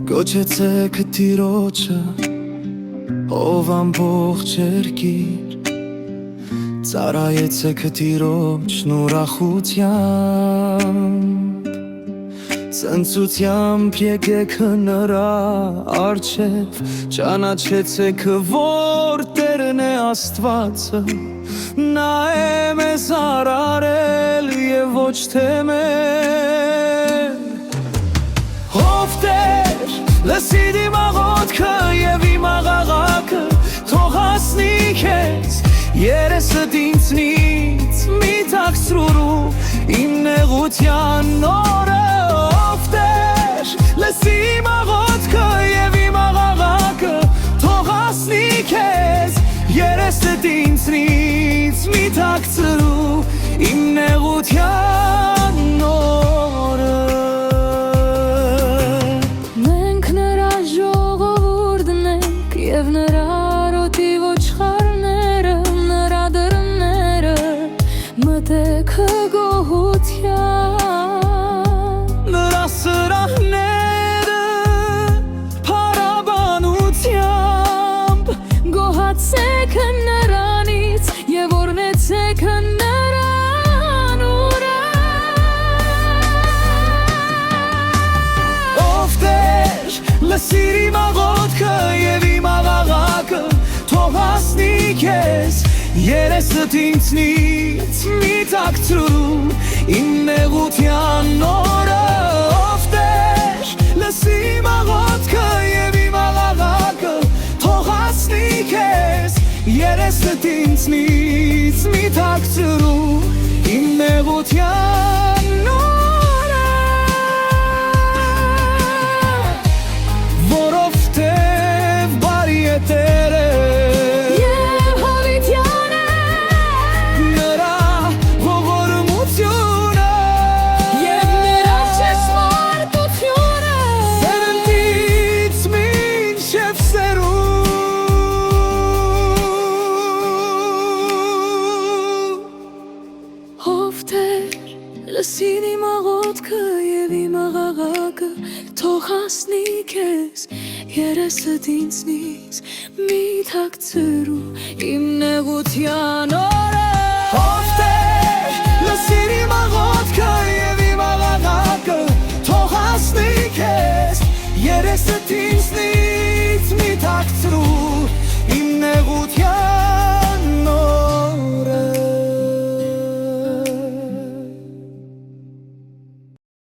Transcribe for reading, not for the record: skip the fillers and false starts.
Գոչեցեք տիրոջը, ով ամբողջ երկիր, ծառայեցեք տիրոջն ուրախությամբ, ցնծությամբ եկեք նրա առջև, ճանաչեցեք, որ Տերն է Աստվածը, նա է մեզ արարել և ոչ թե մեր։ Ով Տեր, լսիր իմ աղոթքը և իմ աղաղակը, թող հասնի քեզ, երեսդ ինձնից մի թաքցրու իմ նեղության օրը։ Ով Տեր, լսիր իմ աղոթքը և իմ աղաղակը, թող հասնի քեզ, երեսդ ինձնից մի թաքցրու իմ նեղության օրը։ Եվ նրա արոտի ոչխարները, նրա դռները մտեք գոհության, նրա սրահները փառաբանությամբ, գոհացեք նրանից և օրհնեցեք նրան ուրը։ Ով Տեր, լսիր իմ աղոթքը և իմ աղաղակը, թող հասնի քեզ, երեսդ ինձնից մի թաքցրու իմ նեղության օրը։ Ով Տեր, լսիր իմ աղոթքը և իմ աղաղակը, թող հասնի քեզ, երեսդ ինձնից մի թաքցրու իմ նեղության օրը։ Որովհետև բարի է Տերը և հավիտյան է նրա ողորմությունը և նրա ճշմարտությունը սերնդից մինչև սերունդ։ Ով Տեր, լսիր իմ աղոթքը և իմ աղաղակը, թող հասնի քեզ, երեսդ ինձնից մի թաքցրու իմ նեղության օրը։ Ով Տեր, լսիր իմ աղոթքը և իմ աղաղակը, թող հասնի քեզ, երեսդ ինձնից մի թաքցրու